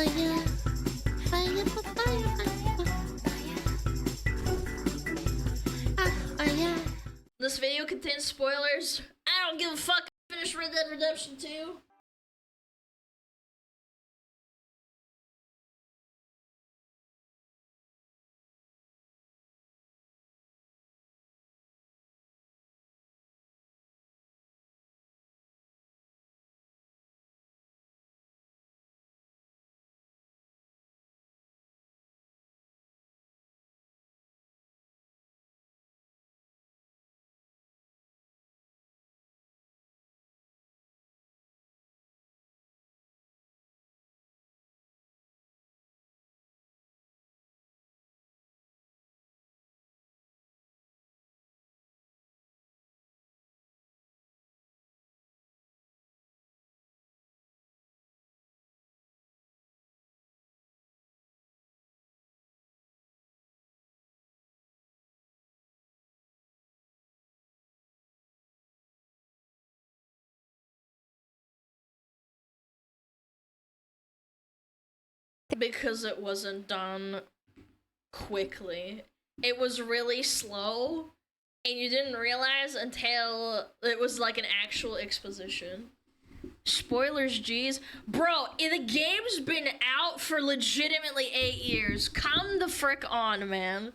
fire, fire, fire. This video contains spoilers. I don't give a fuck. I finished Red Dead Redemption 2. Because it wasn't done quickly. It was really slow, and you didn't realize until it was like an actual exposition. Spoilers, geez. Bro, the game's been out for legitimately 8 years. Come the frick on, man.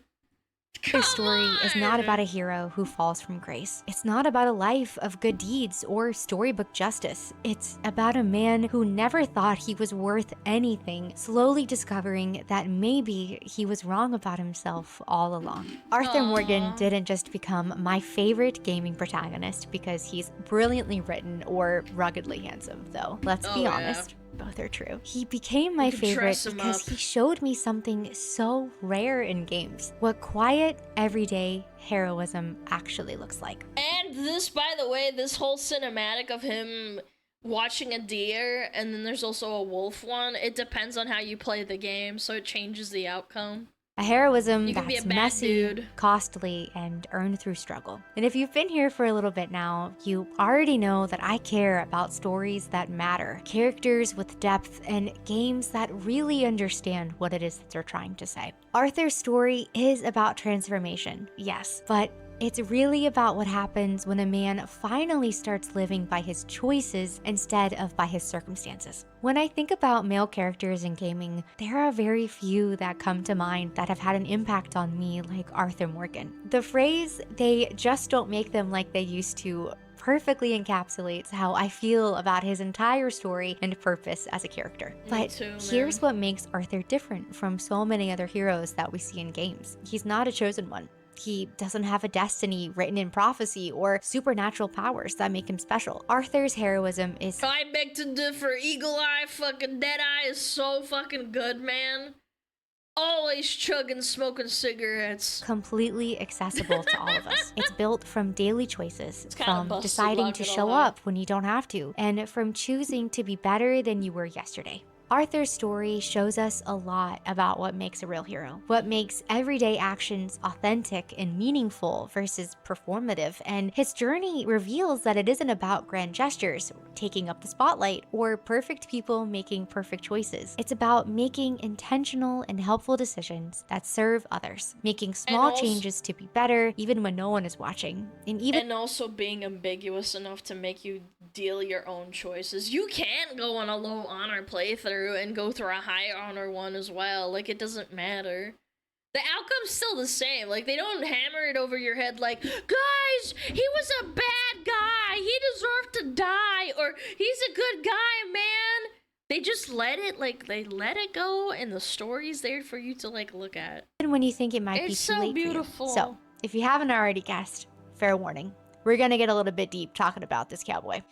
Her story is not about a hero who falls from grace. It's not about a life of good deeds or storybook justice. It's about a man who never thought he was worth anything, slowly discovering that maybe he was wrong about himself all along. Arthur Morgan didn't just become my favorite gaming protagonist because he's brilliantly written or ruggedly handsome, though. Let's be honest. Both are true. He became my favorite because he showed me something so rare in games. What quiet, everyday heroism actually looks like. And this, by the way, this whole cinematic of him watching a deer, and then there's also a wolf one, it depends on how you play the game, so it changes the outcome. A heroism that's messy, costly, and earned through struggle. And if you've been here for a little bit now, you already know that I care about stories that matter, characters with depth, and games that really understand what it is that they're trying to say. Arthur's story is about transformation, yes, but it's really about what happens when a man finally starts living by his choices instead of by his circumstances. When I think about male characters in gaming, there are very few that come to mind that have had an impact on me like Arthur Morgan. The phrase, "they just don't make them like they used to," perfectly encapsulates how I feel about his entire story and purpose as a character. But here's what makes Arthur different from so many other heroes that we see in games. He's not a chosen one. He doesn't have a destiny written in prophecy or supernatural powers that make him special. Arthur's heroism is— I beg to differ. Eagle Eye, fucking Deadeye is so fucking good, man. Always chugging, smoking cigarettes. Completely accessible to all of us. It's built from daily choices, from deciding to show up when you don't have to, and from choosing to be better than you were yesterday. Arthur's story shows us a lot about what makes a real hero, what makes everyday actions authentic and meaningful versus performative, and his journey reveals that it isn't about grand gestures, taking up the spotlight, or perfect people making perfect choices. It's about making intentional and helpful decisions that serve others, making small changes to be better even when no one is watching, and also being ambiguous enough to make you deal your own choices. You can go on a low honor playthrough and go through a high honor one as well. Like, it doesn't matter. The outcome's still the same. Like, they don't hammer it over your head like, guys, he was a bad guy, he deserved to die, or he's a good guy, man. They just let it, like, they let it go, and the story's there for you to, like, look at. And when you think it might be too late for you. So, if you haven't already guessed, fair warning, we're gonna get a little bit deep talking about this cowboy.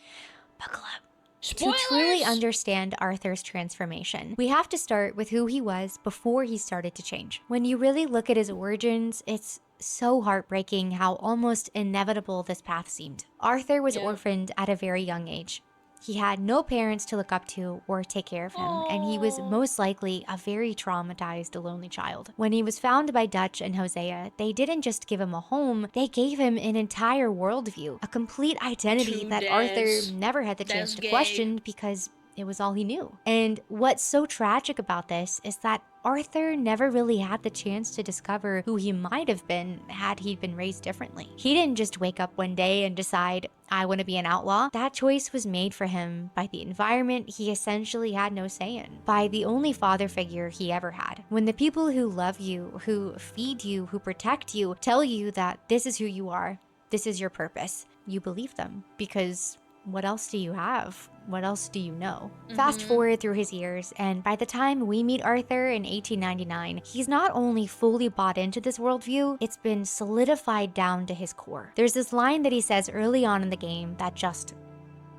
Buckle up. Spoilers! To truly understand Arthur's transformation, we have to start with who he was before he started to change. When you really look at his origins, it's so heartbreaking how almost inevitable this path seemed. Arthur was orphaned at a very young age. He had no parents to look up to or take care of him, and he was most likely a very traumatized, lonely child. When he was found by Dutch and Hosea, they didn't just give him a home, they gave him an entire worldview, a complete identity that Arthur never had the chance to question because it was all he knew. And what's so tragic about this is that Arthur never really had the chance to discover who he might have been had he been raised differently. He didn't just wake up one day and decide, I want to be an outlaw. That choice was made for him by the environment he essentially had no say in, by the only father figure he ever had. When the people who love you, who feed you, who protect you, tell you that this is who you are, this is your purpose, you believe them, because what else do you have? What else do you know? Fast forward through his years, and by the time we meet Arthur in 1899, he's not only fully bought into this worldview, it's been solidified down to his core. There's this line that he says early on in the game that just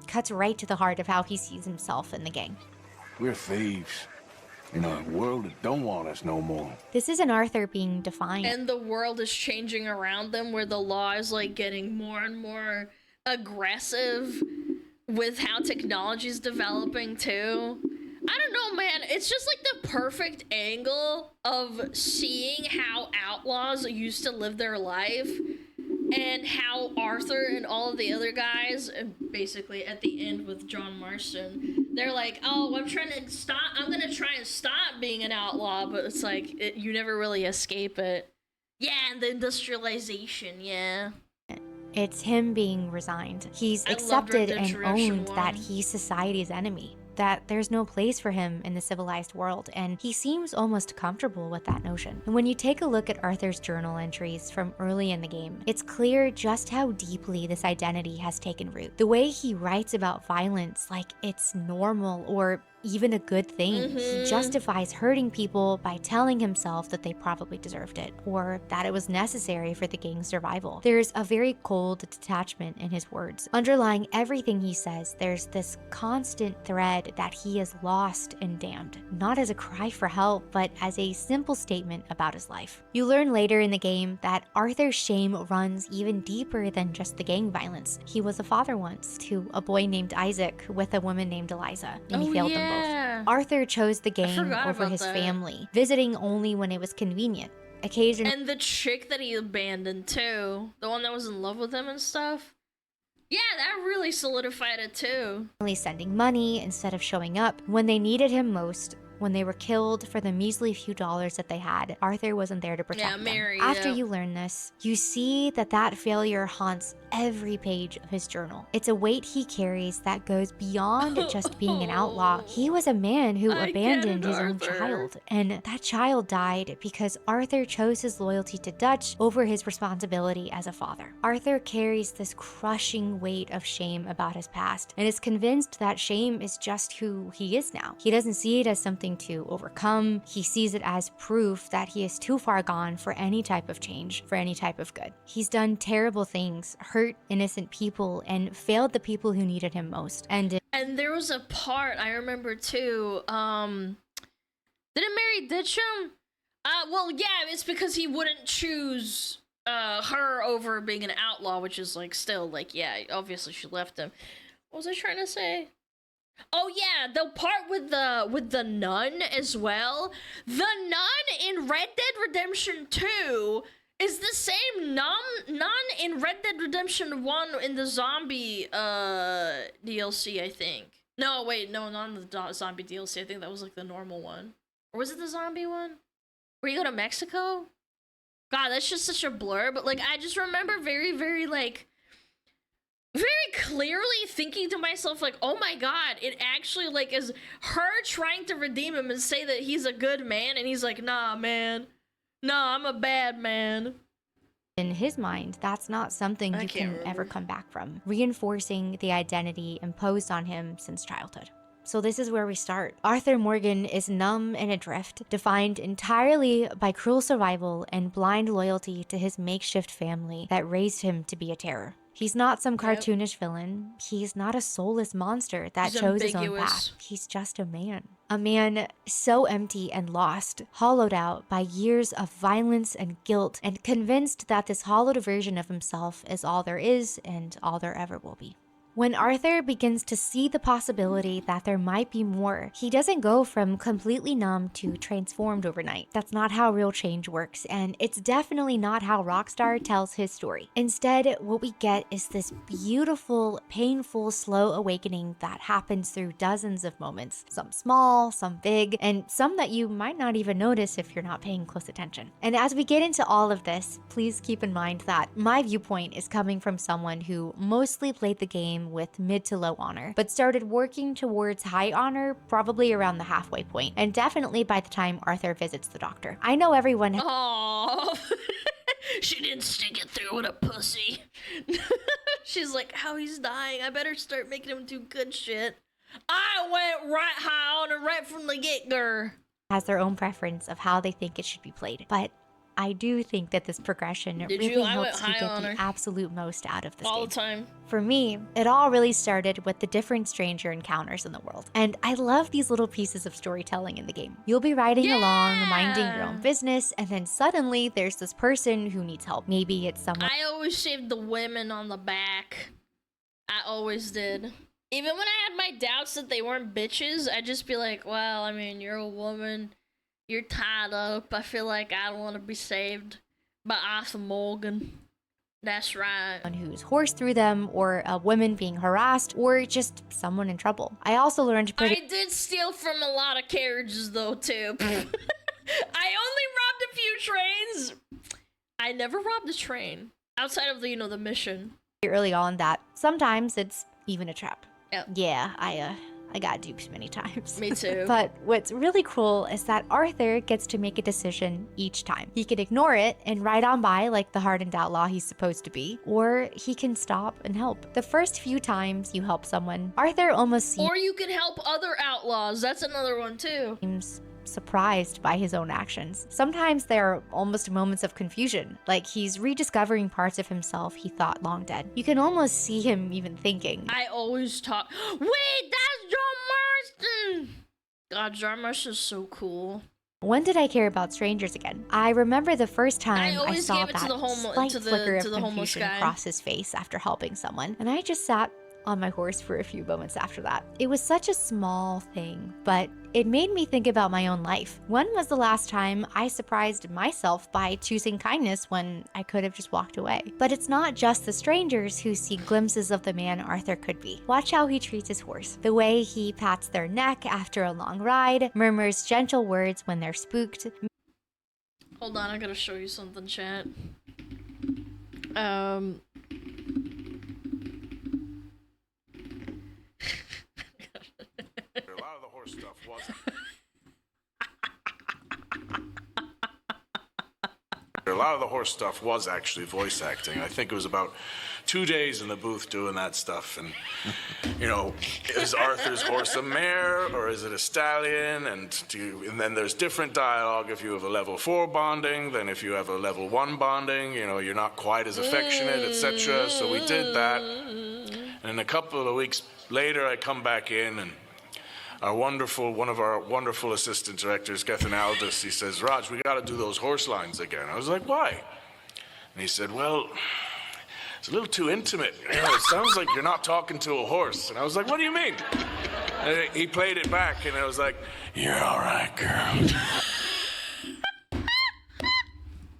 cuts right to the heart of how he sees himself in the game. We're thieves in a world that don't want us no more. This is an Arthur being defiant. And the world is changing around them, where the law is like getting more and more aggressive with how technology is developing too. I don't know, man. It's just like the perfect angle of seeing how outlaws used to live their life and how Arthur and all of the other guys, and basically at the end with John Marston, they're like, oh, I'm gonna try and stop being an outlaw, but it's like, you never really escape it. Yeah, and the industrialization, yeah. It's him being resigned. He's accepted and owned that he's society's enemy, that there's no place for him in the civilized world, and he seems almost comfortable with that notion. And when you take a look at Arthur's journal entries from early in the game, it's clear just how deeply this identity has taken root. The way he writes about violence like it's normal or even a good thing. He justifies hurting people by telling himself that they probably deserved it, or that it was necessary for the gang's survival. There's a very cold detachment in his words. Underlying everything he says, there's this constant thread that he is lost and damned, not as a cry for help, but as a simple statement about his life. You learn later in the game that Arthur's shame runs even deeper than just the gang violence. He was a father once to a boy named Isaac with a woman named Eliza, and he failed them both. Arthur chose the gang over his family, visiting only when it was convenient. Occasionally, and the chick that he abandoned too, the one that was in love with him and stuff. Yeah, that really solidified it too. Sending money instead of showing up when they needed him most. When they were killed for the measly few dollars that they had, Arthur wasn't there to protect them. After you learn this, you see that failure haunts every page of his journal. It's a weight he carries that goes beyond just being an outlaw. He was a man who abandoned his own child, and that child died because Arthur chose his loyalty to Dutch over his responsibility as a father. Arthur carries this crushing weight of shame about his past, and is convinced that shame is just who he is now. He doesn't see it as something to overcome. He sees it as proof that he is too far gone for any type of change, for any type of good. He's done terrible things, hurt innocent people, and failed the people who needed him most. And there was a part I remember too, didn't Mary ditch him? Well, yeah, it's because he wouldn't choose her over being an outlaw, which is like still like, yeah, obviously she left him. What was I trying to say? Oh yeah, the part with the nun as well. The nun in Red Dead Redemption 2 is the same nun in Red Dead Redemption 1 in the zombie DLC, I think. No, wait, no, not in the zombie DLC. I think that was like the normal one. Or was it the zombie one? Where you go to Mexico? God, that's just such a blur, but like I just remember very, very like very clearly thinking to myself, like, oh my god, it actually, like, is her trying to redeem him and say that he's a good man, and he's like, nah, man. Nah, I'm a bad man. In his mind, that's not something you can ever come back from, reinforcing the identity imposed on him since childhood. So this is where we start. Arthur Morgan is numb and adrift, defined entirely by cruel survival and blind loyalty to his makeshift family that raised him to be a terror. He's not some cartoonish villain. He's not a soulless monster that chose his own path. He's just a man. A man so empty and lost, hollowed out by years of violence and guilt, and convinced that this hollowed version of himself is all there is and all there ever will be. When Arthur begins to see the possibility that there might be more, he doesn't go from completely numb to transformed overnight. That's not how real change works, and it's definitely not how Rockstar tells his story. Instead, what we get is this beautiful, painful, slow awakening that happens through dozens of moments, some small, some big, and some that you might not even notice if you're not paying close attention. And as we get into all of this, please keep in mind that my viewpoint is coming from someone who mostly played the game with mid to low honor, but started working towards high honor probably around the halfway point, and definitely by the time Arthur visits the doctor. I know everyone— Oh, she didn't stick it through with a pussy. She's like, how he's dying, I better start making him do good shit. I went right high honor right from the get-go. Has their own preference of how they think it should be played, but I do think that this progression really helps you get the absolute most out of this game. All the time. For me, it all really started with the different stranger encounters in the world. And I love these little pieces of storytelling in the game. You'll be riding along, minding your own business, and then suddenly there's this person who needs help. Maybe it's someone— I always saved the women on the back. I always did. Even when I had my doubts that they weren't bitches, I'd just be like, well, I mean, you're a woman. You're tied up. I feel like I don't want to be saved by Arthur Morgan. That's right. Who's horsed through them, or a woman being harassed, or just someone in trouble. I also learned I did steal from a lot of carriages though, too. I only robbed a few trains. I never robbed a train. Outside of the, the mission. Early on that sometimes it's even a trap. Yep. Yeah, I got duped many times. Me too. But what's really cool is that Arthur gets to make a decision each time. He can ignore it and ride on by like the hardened outlaw he's supposed to be, or he can stop and help. The first few times you help someone, Arthur almost seems— Or you can help other outlaws. That's another one too. Surprised by his own actions. Sometimes there are almost moments of confusion, like he's rediscovering parts of himself he thought long dead. You can almost see him even thinking. I always talk— Wait, that's John Marston! God, John Marston's so cool. When did I care about strangers again? I remember the first time I saw that slight flicker of confusion across his face after helping someone, and I just sat on my horse for a few moments after that. It was such a small thing, but it made me think about my own life. When was the last time I surprised myself by choosing kindness when I could have just walked away? But it's not just the strangers who see glimpses of the man Arthur could be. Watch how he treats his horse. The way he pats their neck after a long ride, murmurs gentle words when they're spooked. Hold on, I gotta show you something, chat. A lot of the horse stuff wasn't. A lot of the horse stuff was actually voice acting. I think it was about 2 days in the booth doing that stuff. And, is Arthur's horse a mare or is it a stallion? And then there's different dialogue if you have a level 4 bonding than if you have a level 1 bonding. You're not quite as affectionate, etc. So we did that. And a couple of weeks later, I come back in and one of our wonderful assistant directors, Gethin Aldous, he says, Raj, we got to do those horse lines again. I was like, why? And he said, well, it's a little too intimate. It sounds like you're not talking to a horse. And I was like, what do you mean? And he played it back, and I was like, you're all right, girl.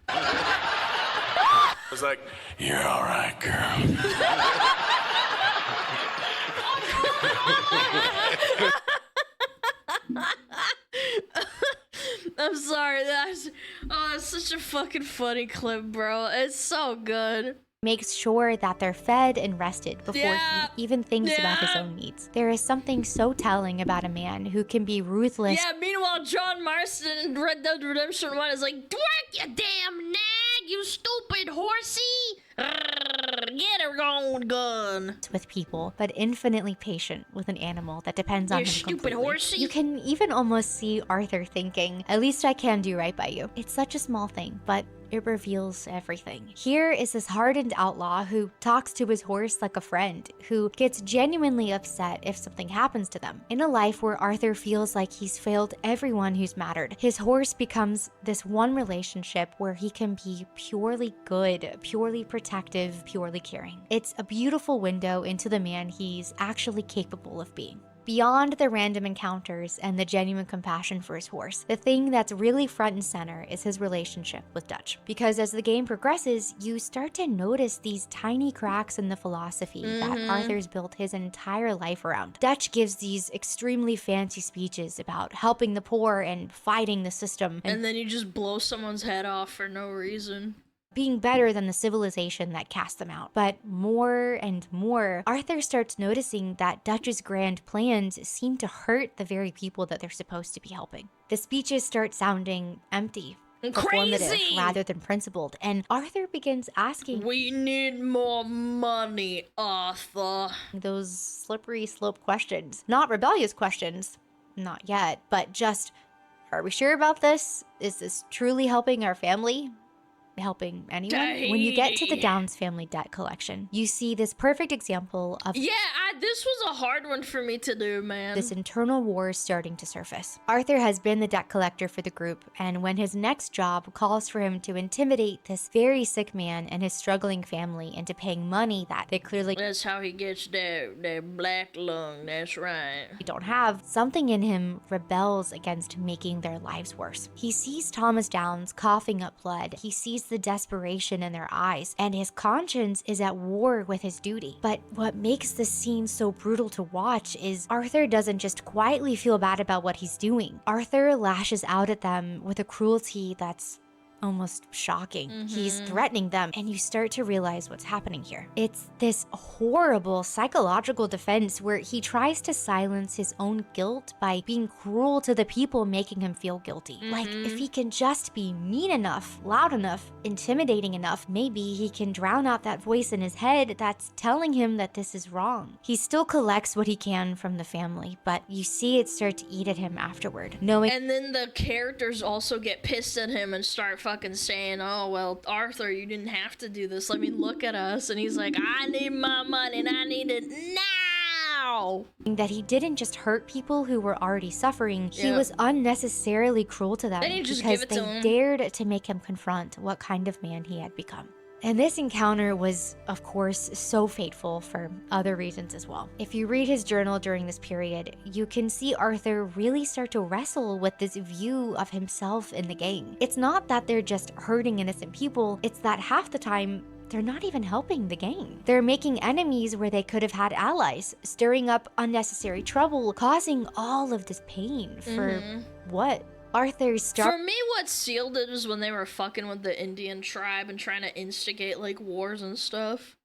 I was like, you're all right, girl. I'm sorry, that's such a fucking funny clip, bro. It's so good. Makes sure that they're fed and rested before he even thinks about his own needs. There is something so telling about a man who can be ruthless. Yeah, meanwhile, John Marston in Red Dead Redemption 1 is like, Dwark, you damn nag, you stupid horsey! Get her own gun. With people, but infinitely patient with an animal that depends on him stupid completely. Horsey. You can even almost see Arthur thinking, at least I can do right by you. It's such a small thing, but it reveals everything. Here is this hardened outlaw who talks to his horse like a friend, who gets genuinely upset if something happens to them. In a life where Arthur feels like he's failed everyone who's mattered, his horse becomes this one relationship where he can be purely good, purely protective, purely caring. It's a beautiful window into the man he's actually capable of being. Beyond the random encounters and the genuine compassion for his horse, the thing that's really front and center is his relationship with Dutch. Because as the game progresses, you start to notice these tiny cracks in the philosophy that Arthur's built his entire life around. Dutch gives these extremely fancy speeches about helping the poor and fighting the system. And then you just blow someone's head off for no reason. Being better than the civilization that cast them out. But more and more, Arthur starts noticing that Dutch's grand plans seem to hurt the very people that they're supposed to be helping. The speeches start sounding empty, performative rather than principled, and Arthur begins asking, "We need more money, Arthur." Those slippery slope questions. Not rebellious questions, not yet, but just, are we sure about this? Is this truly helping our family? Helping anyone? When you get to the Downs family debt collection, you see this perfect example of this was a hard one for me to do, man. This internal war is starting to surface. Arthur has been the debt collector for the group, and when his next job calls for him to intimidate this very sick man and his struggling family into paying money that they clearly that's how he gets their black lung, that's right, don't have, something in him rebels against making their lives worse. He sees Thomas Downs coughing up blood. He sees the desperation in their eyes, and his conscience is at war with his duty. But what makes this scene so brutal to watch is Arthur doesn't just quietly feel bad about what he's doing. Arthur lashes out at them with a cruelty that's almost shocking. He's threatening them, and you start to realize what's happening here. It's this horrible psychological defense where he tries to silence his own guilt by being cruel to the people making him feel guilty. Like, if he can just be mean enough, loud enough, intimidating enough, maybe he can drown out that voice in his head that's telling him that this is wrong. He still collects what he can from the family, but you see it start to eat at him afterward, knowing. And then the characters also get pissed at him and start fucking saying, "Oh, well, Arthur, you didn't have to do this. I mean, look at us." And he's like, "I need my money and I need it now." That he didn't just hurt people who were already suffering, he was unnecessarily cruel to them because they dared to make him confront what kind of man he had become. And this encounter was, of course, so fateful for other reasons as well. If you read his journal during this period, you can see Arthur really start to wrestle with this view of himself in the gang. It's not that they're just hurting innocent people, it's that half the time, they're not even helping the gang. They're making enemies where they could have had allies, stirring up unnecessary trouble, causing all of this pain for what? For me, what sealed it is when they were fucking with the Indian tribe and trying to instigate, like, wars and stuff.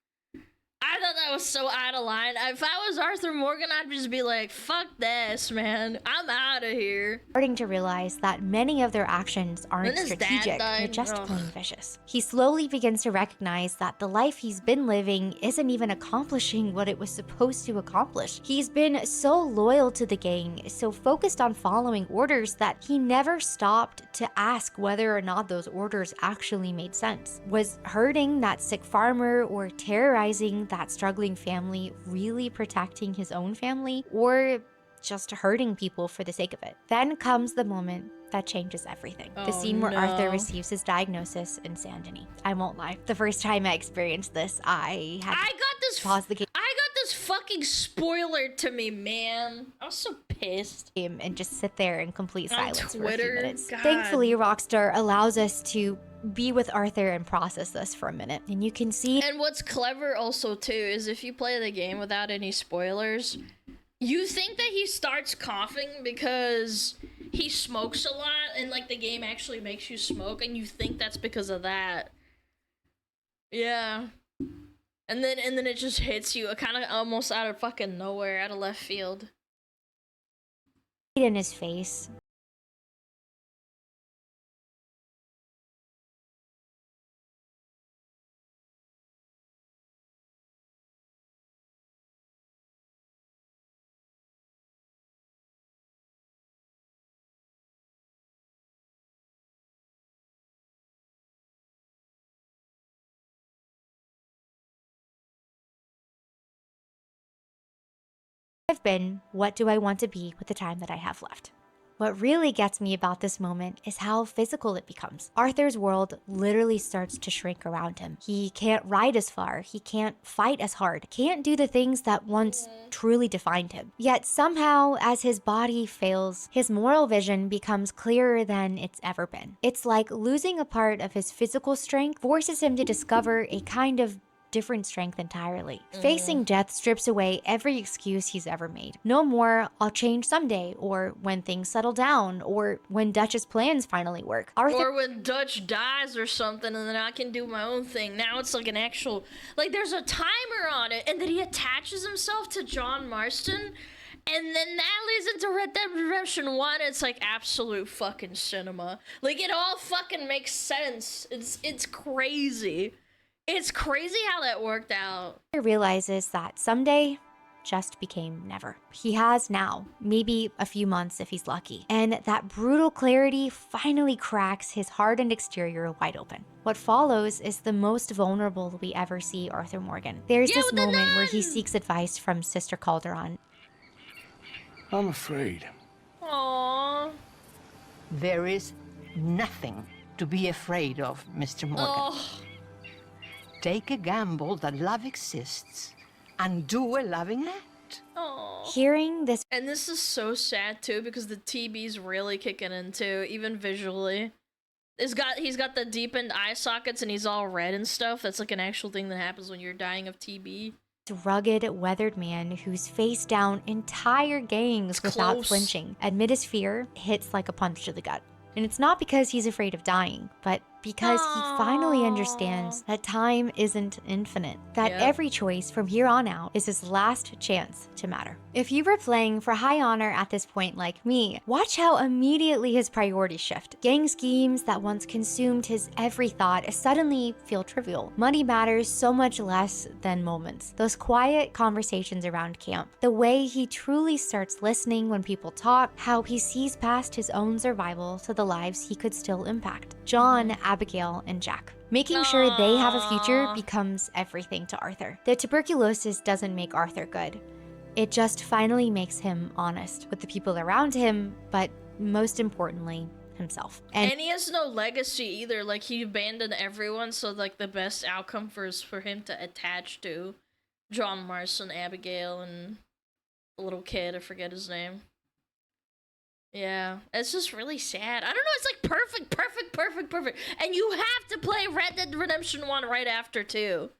I thought that was so out of line. If I was Arthur Morgan, I'd just be like, fuck this, man. I'm out of here. Starting to realize that many of their actions aren't strategic, they're just plain vicious. He slowly begins to recognize that the life he's been living isn't even accomplishing what it was supposed to accomplish. He's been so loyal to the gang, so focused on following orders that he never stopped to ask whether or not those orders actually made sense. Was hurting that sick farmer or terrorizing that struggling family really protecting his own family, or just hurting people for the sake of it? Then comes the moment that changes everything. The scene where Arthur receives his diagnosis, insanity. I won't lie. The first time I experienced this, I got this fucking spoiler to me, man. I was so pissed. And just sit there in complete silence for a few minutes. God. Thankfully, Rockstar allows us to be with Arthur and process this for a minute. And you can see. And what's clever also too is if you play the game without any spoilers, you think that he starts coughing because he smokes a lot and like the game actually makes you smoke, and you think that's because of that. Yeah. And then it just hits you kind of almost out of fucking nowhere, out of left field. In his face. I've been, what do I want to be with the time that I have left? What really gets me about this moment is how physical it becomes. Arthur's world literally starts to shrink around him. He can't ride as far, he can't fight as hard, can't do the things that once truly defined him. Yet somehow, as his body fails, his moral vision becomes clearer than it's ever been. It's like losing a part of his physical strength forces him to discover a kind of different strength entirely. Facing death strips away every excuse he's ever made. No more, I'll change someday, or when things settle down, or when Dutch's plans finally work. Or when Dutch dies or something and then I can do my own thing. Now it's like an actual, like there's a timer on it, and then he attaches himself to John Marston, and then that leads into Red Dead Redemption 1. It's like absolute fucking cinema. Like it all fucking makes sense. It's crazy. It's crazy how that worked out. He realizes that someday just became never. He has now, maybe a few months if he's lucky. And that brutal clarity finally cracks his hardened exterior wide open. What follows is the most vulnerable we ever see Arthur Morgan. There's this moment where he seeks advice from Sister Calderon. I'm afraid. Aww. There is nothing to be afraid of, Mr. Morgan. Oh. Take a gamble that love exists and do a loving act. Aww. Hearing this, and this is so sad too because the TB's really kicking in too, even visually. He's got the deepened eye sockets and he's all red and stuff. That's like an actual thing that happens when you're dying of TB. Rugged, weathered man who's faced down entire gangs without flinching, amid his fear, hits like a punch to the gut. And it's not because he's afraid of dying, but because he finally understands that time isn't infinite, that every choice from here on out is his last chance to matter. If you were playing for high honor at this point like me, watch how immediately his priorities shift. Gang schemes that once consumed his every thought suddenly feel trivial. Money matters so much less than moments. Those quiet conversations around camp, the way he truly starts listening when people talk, how he sees past his own survival to the lives he could still impact. John, Abigail, and Jack. Making sure they have a future becomes everything to Arthur. The tuberculosis doesn't make Arthur good. It just finally makes him honest with the people around him, but most importantly, himself. And he has no legacy either. Like, he abandoned everyone, so like the best outcome is for him to attach to John Marston, Abigail, and the little kid, I forget his name. Yeah, it's just really sad. I don't know, it's like perfect. And you have to play Red Dead Redemption 1 right after, too.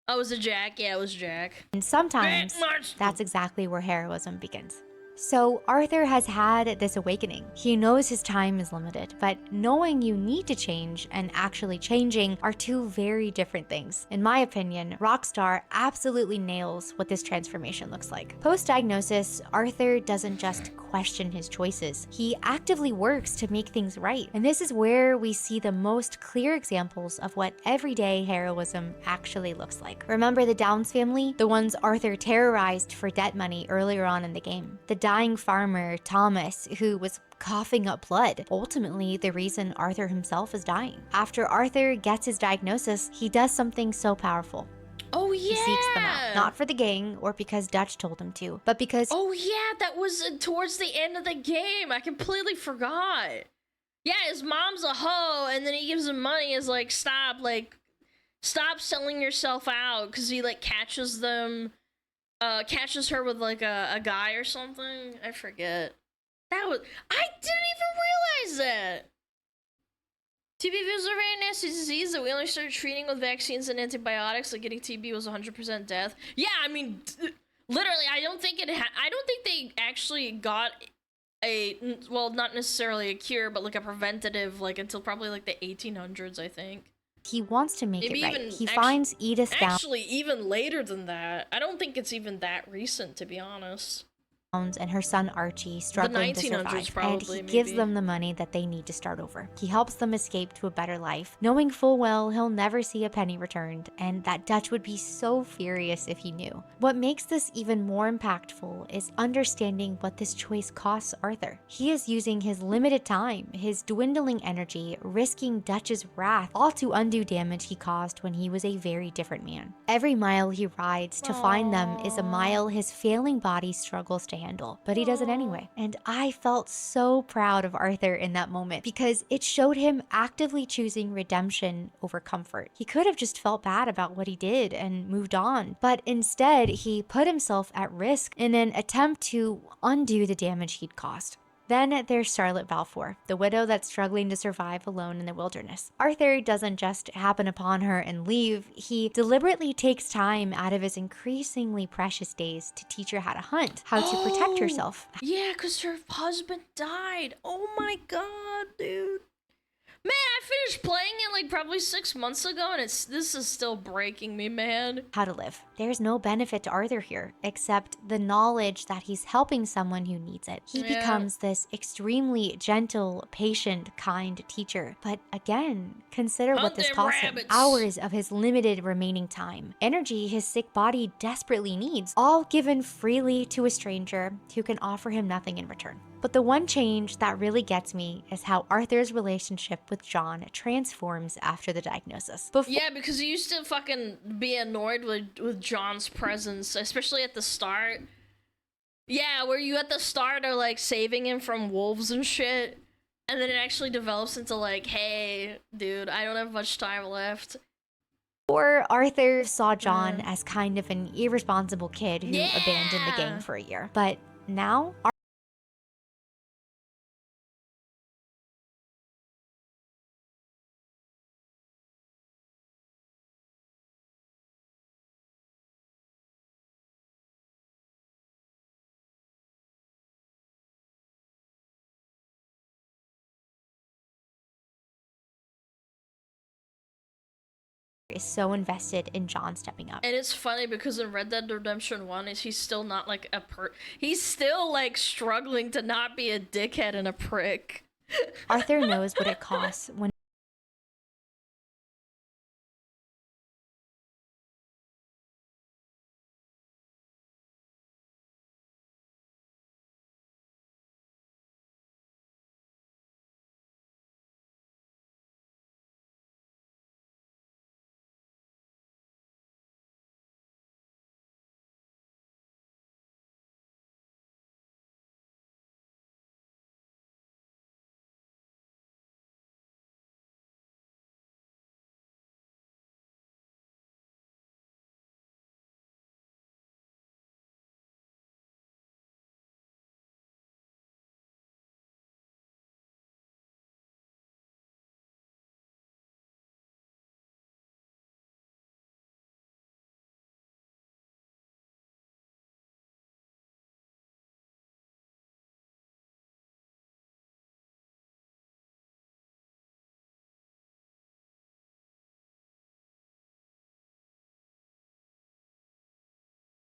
Oh, was it Jack? Yeah, it was Jack. And sometimes, that's exactly where heroism begins. So Arthur has had this awakening. He knows his time is limited, but knowing you need to change and actually changing are two very different things. In my opinion, Rockstar absolutely nails what this transformation looks like. Post-diagnosis, Arthur doesn't just question his choices. He actively works to make things right. And this is where we see the most clear examples of what everyday heroism actually looks like. Remember the Downs family? The ones Arthur terrorized for debt money earlier on in the game. The dying farmer, Thomas, who was coughing up blood, ultimately the reason Arthur himself is dying. After Arthur gets his diagnosis, he does something so powerful. Oh, yeah! He seeks them out, not for the gang or because Dutch told him to, but because— Oh, yeah, that was towards the end of the game. I completely forgot. Yeah, his mom's a hoe, and then he gives him money as like, stop selling yourself out, because he like catches catches her with like a guy or something. I forget. I didn't even realize that. TB was a very nasty disease that we only started treating with vaccines and antibiotics. Like, getting TB was 100% death. Yeah, I mean, literally, I don't think they actually got well, not necessarily a cure, but like a preventative, like until probably like the 1800s, I think. He wants to make Maybe it right. He finds Edith down. Actually, even later than that. I don't think it's even that recent, to be honest. and her son Archie struggling to 1900s survive, probably, and he gives maybe. them the money that they need to start over. He helps them escape to a better life, knowing full well he'll never see a penny returned, and that Dutch would be so furious if he knew. What makes this even more impactful is understanding what this choice costs Arthur. He is using his limited time, his dwindling energy, risking Dutch's wrath, all to undo damage he caused when he was a very different man. Every mile he rides to find them is a mile his failing body struggles to handle, but he does it anyway. And I felt so proud of Arthur in that moment because it showed him actively choosing redemption over comfort. He could have just felt bad about what he did and moved on, but instead he put himself at risk in an attempt to undo the damage he'd caused. Then there's Charlotte Balfour, the widow that's struggling to survive alone in the wilderness. Arthur doesn't just happen upon her and leave, he deliberately takes time out of his increasingly precious days to teach her how to hunt, how to protect herself. Yeah, because her husband died. Oh my god, dude. Man, I finished playing it like probably 6 months ago, and this is still breaking me, man. How to live. There's no benefit to Arthur here, except the knowledge that he's helping someone who needs it. He becomes this extremely gentle, patient, kind teacher. But again, consider what this costs him. Hours of his limited remaining time. Energy his sick body desperately needs, all given freely to a stranger who can offer him nothing in return. But the one change that really gets me is how Arthur's relationship with John transforms after the diagnosis. Yeah, because he used to fucking be annoyed with John's presence, especially at the start. Yeah, where you at the start are like saving him from wolves and shit, and then it actually develops into like, hey, dude, I don't have much time left. Or Arthur saw John as kind of an irresponsible kid who abandoned the gang for a year. But now, is so invested in John stepping up. And it's funny because in Red Dead Redemption 1 he's still not like he's still like struggling to not be a dickhead and a prick. Arthur knows what it costs when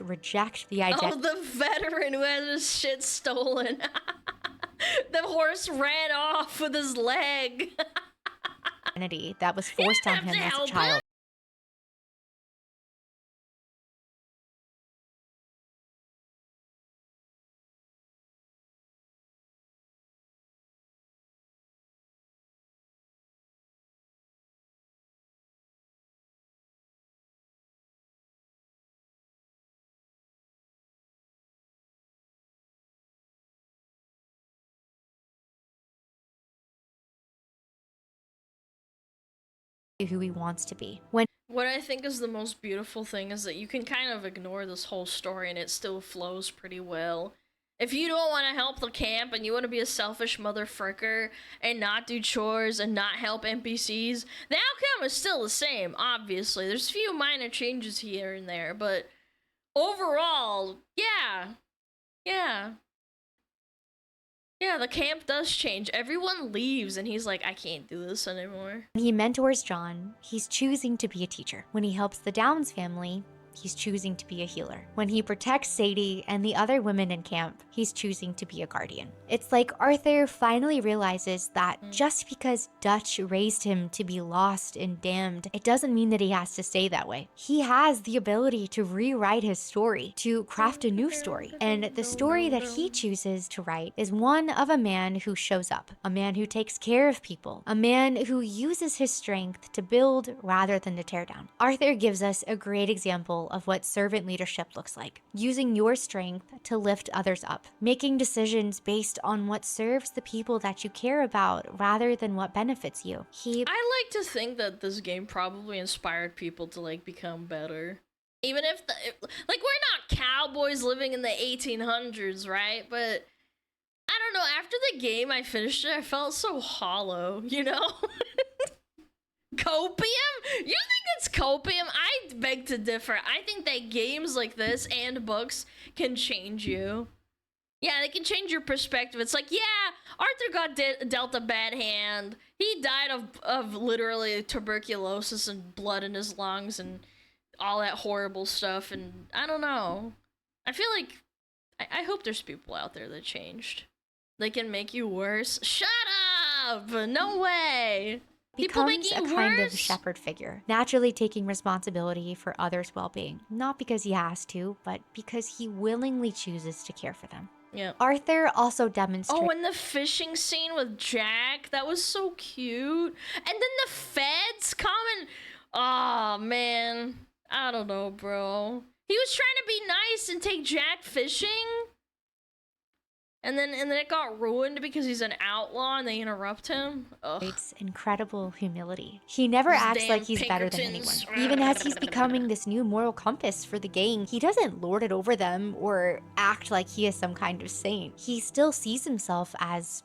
reject the identity. Oh, the veteran who had his shit stolen. The horse ran off with his leg. That was forced on him as a child. Who he wants to be. What I think is the most beautiful thing is that you can kind of ignore this whole story and it still flows pretty well. If you don't want to help the camp and you want to be a selfish motherfucker and not do chores and not help NPCs, the outcome is still the same, obviously. There's a few minor changes here and there, but overall, yeah, the camp does change. Everyone leaves and he's like, I can't do this anymore. When he mentors John, he's choosing to be a teacher. When he helps the Downs family, he's choosing to be a healer. When he protects Sadie and the other women in camp, he's choosing to be a guardian. It's like Arthur finally realizes that just because Dutch raised him to be lost and damned, it doesn't mean that he has to stay that way. He has the ability to rewrite his story, to craft a new story. And the story that he chooses to write is one of a man who shows up, a man who takes care of people, a man who uses his strength to build rather than to tear down. Arthur gives us a great example of what servant leadership looks like, using your strength to lift others up, making decisions based on what serves the people that you care about rather than what benefits you. I like to think that this game probably inspired people to like become better. Even if like we're not cowboys living in the 1800s, right? But I don't know, after the game I finished it, I felt so hollow, you know? Copium? You think it's copium? I beg to differ. I think that games like this and books can change you. Yeah, they can change your perspective. It's like, yeah, Arthur got dealt a bad hand. He died of literally tuberculosis and blood in his lungs and all that horrible stuff. And I don't know. I feel like, I hope there's people out there that changed. They can make you worse. Shut up! No way! Becomes a kind of shepherd figure, naturally taking responsibility for others' well-being, not because he has to, but because he willingly chooses to care for them. Yeah. Arthur also demonstrates. Oh, and the fishing scene with Jack, that was so cute. And then the feds come and, oh man, I don't know, bro. He was trying to be nice and take Jack fishing. And then it got ruined because he's an outlaw and they interrupt him. Ugh. It's incredible humility. He never acts like he's better than anyone. Even as he's becoming this new moral compass for the gang, he doesn't lord it over them or act like he is some kind of saint. He still sees himself as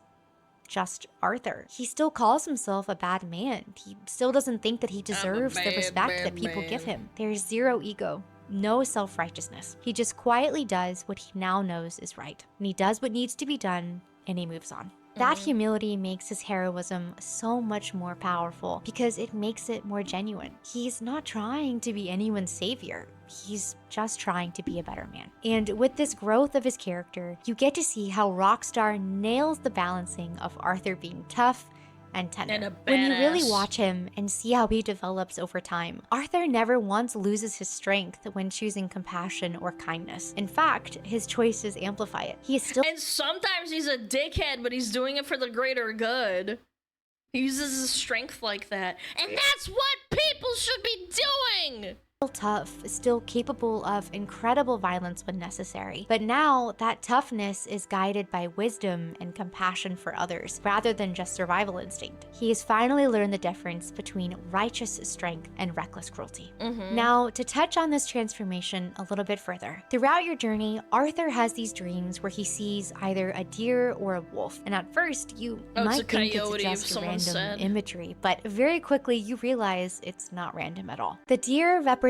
just Arthur. He still calls himself a bad man. He still doesn't think that he deserves the respect that people give him. There's zero ego. No self-righteousness. He just quietly does what he now knows is right. And he does what needs to be done, and he moves on. That humility makes his heroism so much more powerful because it makes it more genuine. He's not trying to be anyone's savior. He's just trying to be a better man. And with this growth of his character, you get to see how Rockstar nails the balancing of Arthur being tough and tender. When you really watch him and see how he develops over time, Arthur never once loses his strength when choosing compassion or kindness. In fact, his choices amplify it. He is still— And sometimes he's a dickhead, but he's doing it for the greater good. He uses his strength like that. And that's what people should be doing! Tough, still capable of incredible violence when necessary. But now, that toughness is guided by wisdom and compassion for others, rather than just survival instinct. He has finally learned the difference between righteous strength and reckless cruelty. Now, to touch on this transformation a little bit further, throughout your journey, Arthur has these dreams where he sees either a deer or a wolf. And at first, you might think it's just random imagery, but very quickly you realize it's not random at all. The deer represents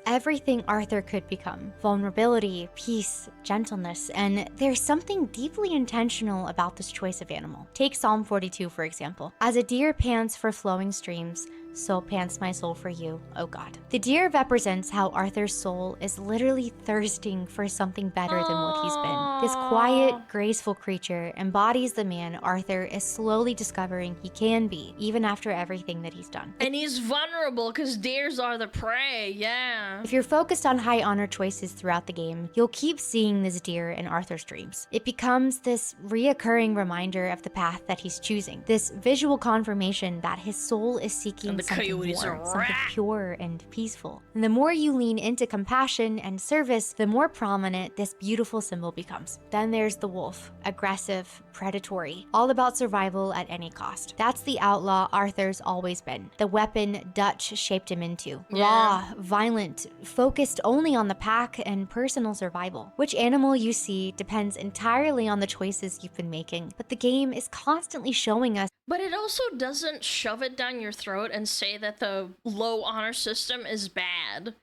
everything Arthur could become: vulnerability, peace, gentleness, and there's something deeply intentional about this choice of animal. Take Psalm 42, for example. As a deer pants for flowing streams, so pants my soul for you, O God. The deer represents how Arthur's soul is literally thirsting for something better than what he's been. This quiet, graceful creature embodies the man Arthur is slowly discovering he can be, even after everything that he's done. And he's vulnerable because deers are the prey, yeah. If you're focused on high honor choices throughout the game, you'll keep seeing this deer in Arthur's dreams. It becomes this reoccurring reminder of the path that he's choosing, this visual confirmation that his soul is seeking something more, something pure and peaceful. And the more you lean into compassion and service, the more prominent this beautiful symbol becomes. Then there's the wolf, aggressive, predatory, all about survival at any cost. That's the outlaw Arthur's always been, the weapon Dutch shaped him into. Raw, violent, focused only on the pack and personal survival. Which animal you see depends entirely on the choices you've been making, but the game is constantly showing us. But it also doesn't shove it down your throat and say that the low honor system is bad.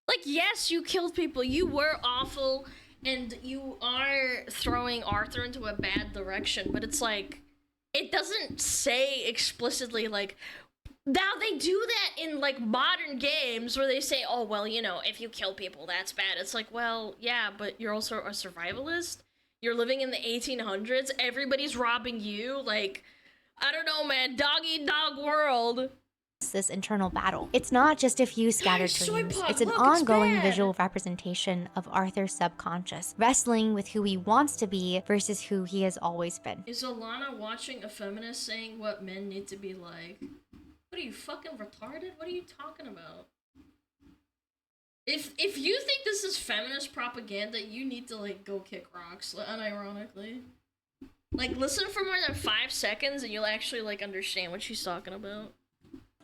Like, yes, you killed people, you were awful, and you are throwing Arthur into a bad direction, but it's like, it doesn't say explicitly, like, Now they do that in like modern games where they say, oh, well, you know, if you kill people, that's bad. It's like, well, yeah, but you're also a survivalist. You're living in the 1800s. Everybody's robbing you. Like, I don't know, man. Dog-eat-dog world. This internal battle. It's not just a few scattered dreams. It's an ongoing visual representation of Arthur's subconscious, wrestling with who he wants to be versus who he has always been. Is Alana watching a feminist saying what men need to be like? What are you, fucking retarded? What are you talking about? If you think this is feminist propaganda, you need to, like, go kick rocks, unironically. Like, listen for more than 5 seconds and you'll actually, like, understand what she's talking about.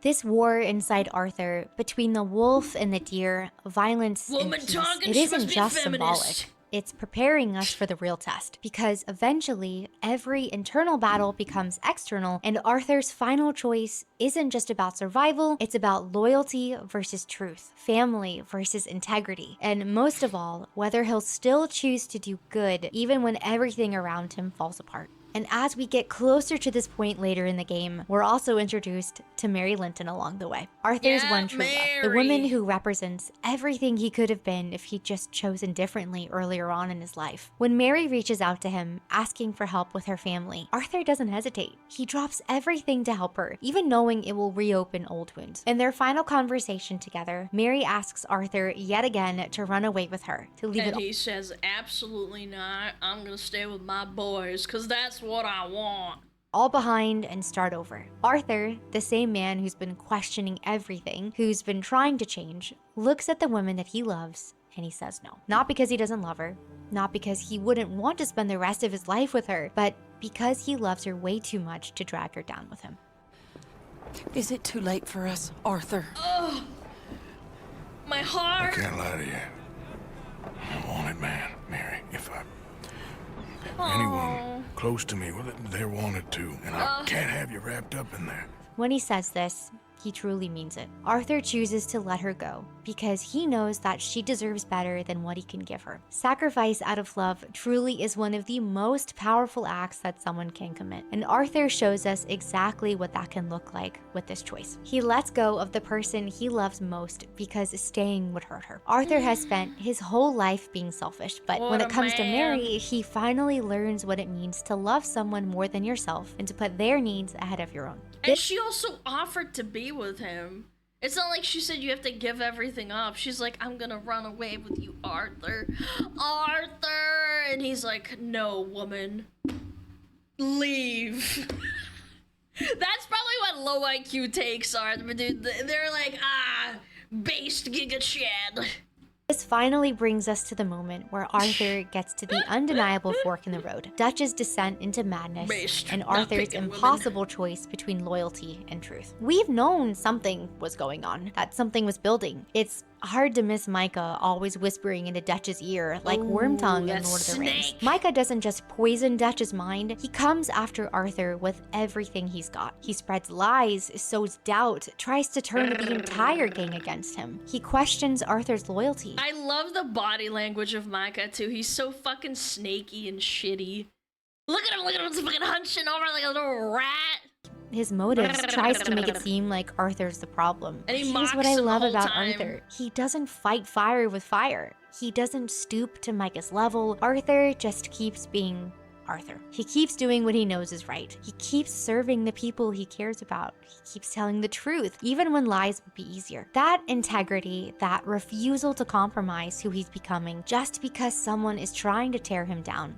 This war inside Arthur, between the wolf and the deer, violence and peace, it isn't just symbolic. It's preparing us for the real test, because eventually, every internal battle becomes external, and Arthur's final choice isn't just about survival, it's about loyalty versus truth, family versus integrity, and most of all, whether he'll still choose to do good even when everything around him falls apart. And as we get closer to this point later in the game, we're also introduced to Mary Linton along the way. Arthur's one true love, the woman who represents everything he could have been if he'd just chosen differently earlier on in his life. When Mary reaches out to him, asking for help with her family, Arthur doesn't hesitate. He drops everything to help her, even knowing it will reopen old wounds. In their final conversation together, Mary asks Arthur yet again to run away with her, to leave it all. And he says, absolutely not. I'm gonna stay with my boys, because that's what I want. All behind and start over. Arthur, the same man who's been questioning everything, who's been trying to change, looks at the woman that he loves and he says no. Not because he doesn't love her, not because he wouldn't want to spend the rest of his life with her, but because he loves her way too much to drag her down with him. Is it too late for us, Arthur? Oh, my heart. I can't lie to you. I want it, man, Mary. If anyone close to me, well, they wanted to, and I can't have you wrapped up in there. When he says this, he truly means it. Arthur chooses to let her go because he knows that she deserves better than what he can give her. Sacrifice out of love truly is one of the most powerful acts that someone can commit, and Arthur shows us exactly what that can look like with this choice. He lets go of the person he loves most because staying would hurt her. Arthur has spent his whole life being selfish, but when it comes to Mary, he finally learns what it means to love someone more than yourself and to put their needs ahead of your own. And she also offered to be with him. It's not like she said you have to give everything up. She's like, I'm gonna run away with you, Arthur. Arthur! And he's like, no, woman. Leave. That's probably what low IQ takes are. Dude, they're like, based Giga Chad. This finally brings us to the moment where Arthur gets to the undeniable fork in the road. Dutch's descent into madness and Arthur's impossible choice between loyalty and truth. We've known something was going on, that something was building. It's hard to miss Micah always whispering into Dutch's ear like Wormtongue in Lord of the Rings. Micah doesn't just poison Dutch's mind, he comes after Arthur with everything he's got. He spreads lies, sows doubt, tries to turn the entire gang against him. He questions Arthur's loyalty. I love the body language of Micah too. He's so fucking snaky and shitty. Look at him, he's fucking hunching over like a little rat. His motives tries to make it seem like Arthur's the problem. And here's what I love about Arthur. He doesn't fight fire with fire. He doesn't stoop to Micah's level. Arthur just keeps being Arthur. He keeps doing what he knows is right. He keeps serving the people he cares about. He keeps telling the truth, even when lies would be easier. That integrity, that refusal to compromise who he's becoming just because someone is trying to tear him down,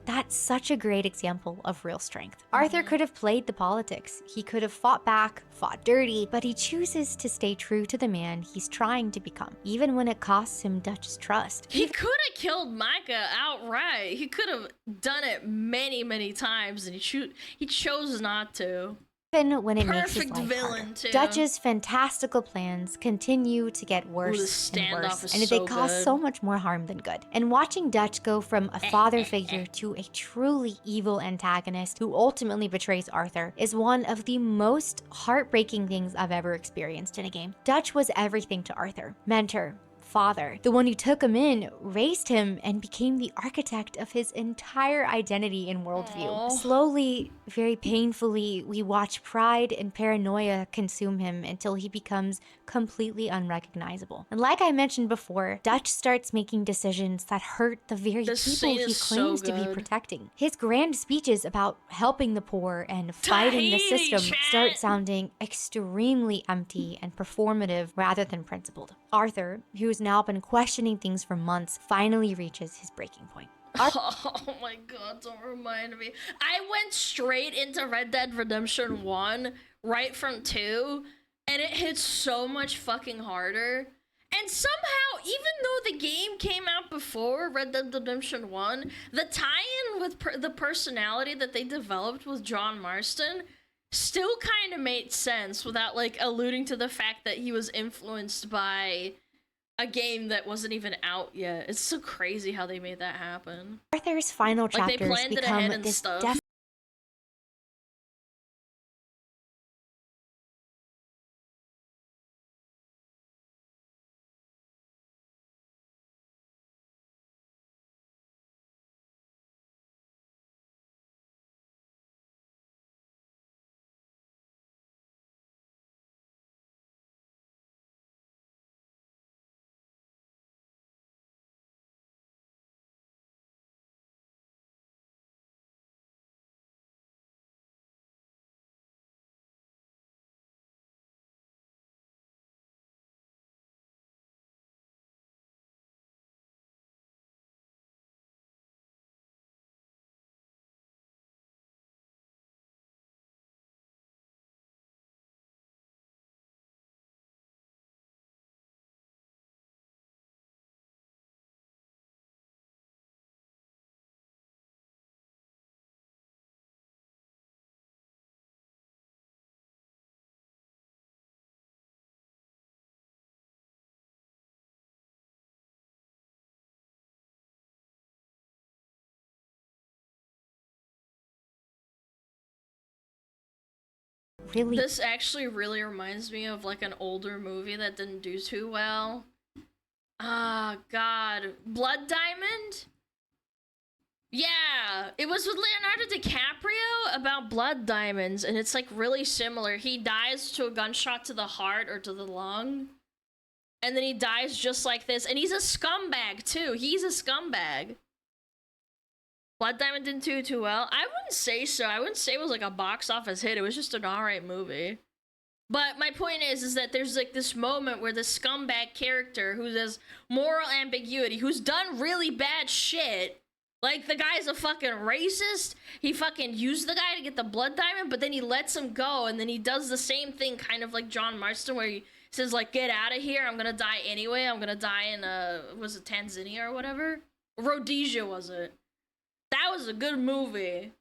that's such a great example of real strength. Arthur could have played the politics. He could have fought back, fought dirty, but he chooses to stay true to the man he's trying to become, even when it costs him Dutch's trust. He could have killed Micah outright. He could have done it many, many times, and he chose not to. Even when it makes his Perfect life villain, harder. too. Dutch's fantastical plans continue to get worse and worse, and they cause so much more harm than good. And watching Dutch go from a father figure to a truly evil antagonist who ultimately betrays Arthur is one of the most heartbreaking things I've ever experienced in a game. Dutch was everything to Arthur. Mentor, father. The one who took him in, raised him, and became the architect of his entire identity and worldview. Aww. Slowly, very painfully, we watch pride and paranoia consume him until he becomes completely unrecognizable. And like I mentioned before, Dutch starts making decisions that hurt the very people he claims to be protecting. His grand speeches about helping the poor and fighting the system start sounding extremely empty and performative rather than principled. Arthur, who's now been questioning things for months, finally reaches his breaking point. Oh my god, don't remind me. I went straight into Red Dead Redemption 1 right from 2, and it hits so much fucking harder. And somehow, even though the game came out before Red Dead Redemption 1, the tie-in with the personality that they developed with John Marston still kind of made sense without, like, alluding to the fact that he was influenced by a game that wasn't even out yet. It's so crazy how they made that happen. Arthur's final chapters become this really... This actually really reminds me of, like, an older movie that didn't do too well. Ah, God. Blood Diamond? Yeah, it was with Leonardo DiCaprio about blood diamonds, and it's, like, really similar. He dies to a gunshot to the heart or to the lung, and then he dies just like this, and he's a scumbag, too. He's a scumbag. Blood Diamond didn't do too well. I wouldn't say so. I wouldn't say it was like a box office hit. It was just an alright movie. But my point is that there's like this moment where the scumbag character who has moral ambiguity, who's done really bad shit, like the guy's a fucking racist, he fucking used the guy to get the blood diamond, but then he lets him go, and then he does the same thing kind of like John Marston, where he says like, get out of here, I'm gonna die anyway, I'm gonna die in, was it Tanzania or whatever? Rhodesia, was it? That was a good movie.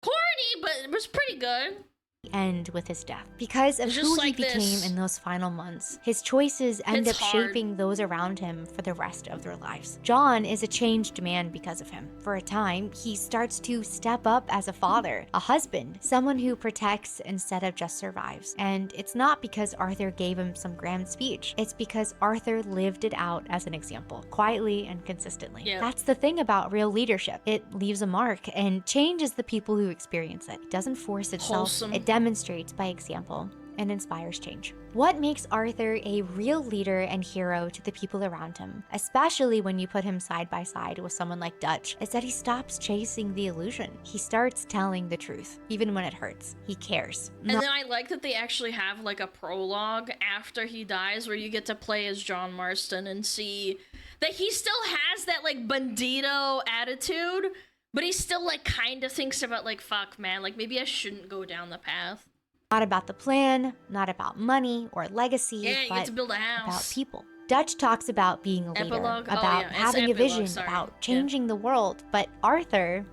Corny, but it was pretty good. End with his death. Because of who he became in those final months, his choices end up shaping those around him for the rest of their lives. John is a changed man because of him. For a time, he starts to step up as a father, a husband, someone who protects instead of just survives. And it's not because Arthur gave him some grand speech. It's because Arthur lived it out as an example, quietly and consistently. Yep. That's the thing about real leadership. It leaves a mark and changes the people who experience it. It doesn't force itself. Wholesome. It demonstrates by example and inspires change. What makes Arthur a real leader and hero to the people around him, especially when you put him side by side with someone like Dutch, is that he stops chasing the illusion. He starts telling the truth, even when it hurts. He cares. And then I like that they actually have like a prologue after he dies where you get to play as John Marston and see that he still has that like bandito attitude, but he still like kind of thinks about like, fuck man, like maybe I shouldn't go down the path. Not about the plan, not about money or legacy, but get to build a house. About people. Dutch talks about being a leader, about having a vision, about changing the world, but Arthur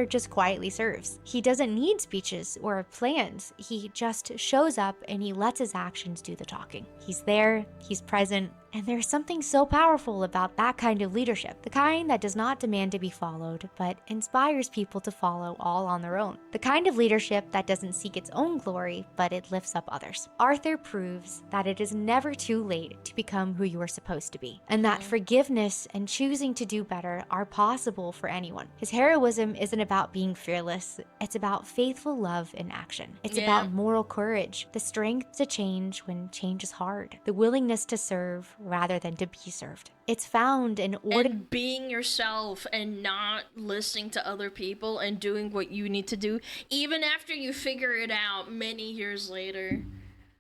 just quietly serves. He doesn't need speeches or plans. He just shows up and he lets his actions do the talking. He's there, he's present, and there's something so powerful about that kind of leadership. The kind that does not demand to be followed, but inspires people to follow all on their own. The kind of leadership that doesn't seek its own glory, but it lifts up others. Arthur proves that it is never too late to become who you are were supposed to be, and that forgiveness and choosing to do better are possible for anyone. His heroism isn't about being fearless, it's about faithful love in action. It's about moral courage, the strength to change when change is hard, the willingness to serve rather than to be served. It's found in and being yourself and not listening to other people and doing what you need to do, even after you figure it out many years later.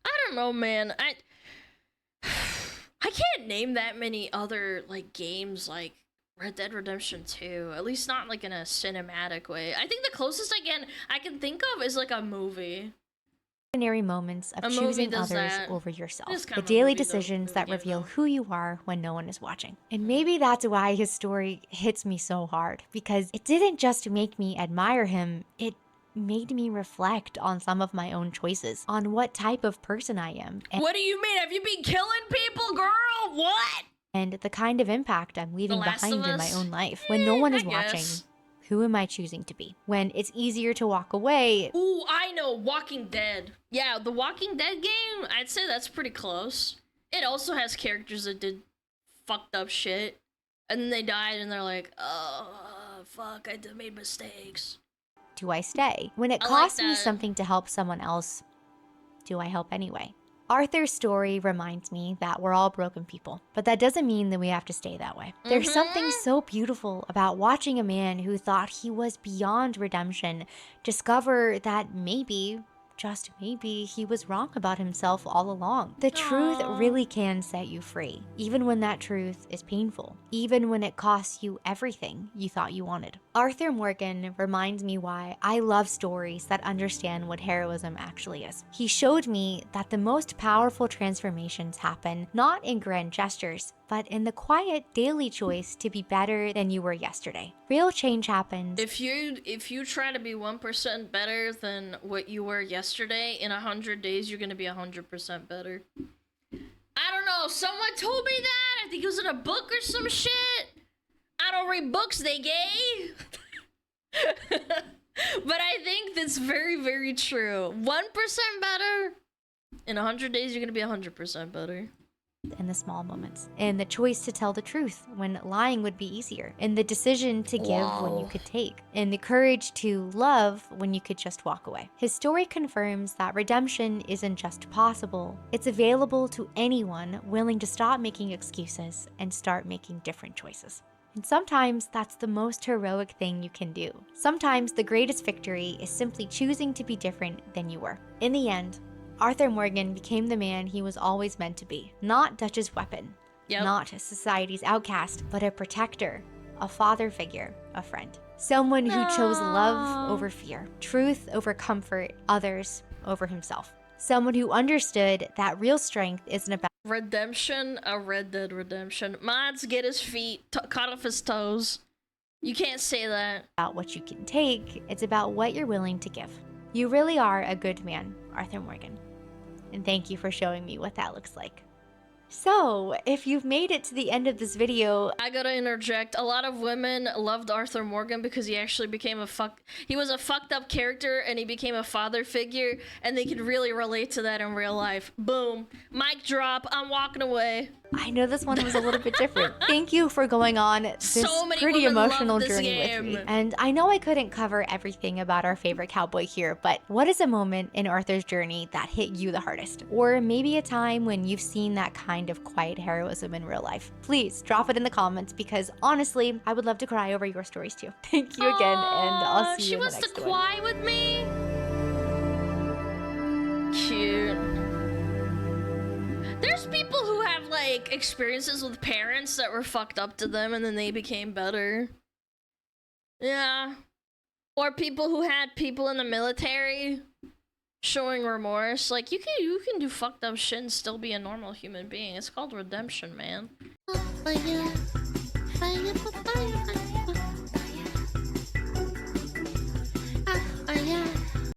I don't know, man. I can't name that many other like games like Red Dead Redemption 2. At least not like in a cinematic way. I think the closest I can think of is like a movie. Ordinary moments of choosing others over yourself. The daily decisions that reveal who you are when no one is watching. And maybe that's why his story hits me so hard, because it didn't just make me admire him, it made me reflect on some of my own choices, on what type of person I am. What do you mean? Have you been killing people, girl? What? And the kind of impact I'm leaving behind in my own life when no one is watching. Who am I choosing to be? When it's easier to walk away. Ooh, I know, Walking Dead. Yeah, the Walking Dead game, I'd say that's pretty close. It also has characters that did fucked up shit. And then they died and they're like, oh, fuck, I made mistakes. Do I stay? When it costs me something to help someone else, do I help anyway? Arthur's story reminds me that we're all broken people, but that doesn't mean that we have to stay that way. There's something so beautiful about watching a man who thought he was beyond redemption discover that maybe, just maybe, he was wrong about himself all along. The truth really can set you free, even when that truth is painful, even when it costs you everything you thought you wanted. Arthur Morgan reminds me why I love stories that understand what heroism actually is. He showed me that the most powerful transformations happen not in grand gestures, but in the quiet daily choice to be better than you were yesterday. Real change happens. If you try to be 1% better than what you were yesterday, in 100 days you're gonna be 100% better. I don't know, someone told me that. I think it was in a book or some shit. I don't read books, they gay. But I think that's very, very true. 1% better, in 100 days you're gonna be 100% better. In the small moments, in the choice to tell the truth when lying would be easier, in the decision to give when you could take, in the courage to love when you could just walk away. His story confirms that redemption isn't just possible, it's available to anyone willing to stop making excuses and start making different choices. And sometimes that's the most heroic thing you can do. Sometimes the greatest victory is simply choosing to be different than you were. In the end, Arthur Morgan became the man he was always meant to be. Not Dutch's weapon, not society's outcast, but a protector, a father figure, a friend. Someone who chose love over fear, truth over comfort, others over himself. Someone who understood that real strength isn't about redemption, a Red Dead Redemption. Mods, get his feet cut off his toes. You can't say that. About what you can take, it's about what you're willing to give. You really are a good man, Arthur Morgan. And thank you for showing me what that looks like. So, if you've made it to the end of this video, I gotta interject. A lot of women loved Arthur Morgan because he actually became he was a fucked up character and he became a father figure, and they could really relate to that in real life. Boom. Mic drop. I'm walking away. I know this one was a little bit different. Thank you for going on this pretty emotional journey with me. And I know I couldn't cover everything about our favorite cowboy here, but what is a moment in Arthur's journey that hit you the hardest? Or maybe a time when you've seen that kind of quiet heroism in real life? Please drop it in the comments, because honestly, I would love to cry over your stories too. Thank you again, and I'll see you in the next one. She wants to cry with me? Cute. There's people who have like experiences with parents that were fucked up to them and then they became better. Yeah. Or people who had people in the military showing remorse. Like you can do fucked up shit and still be a normal human being. It's called redemption, man.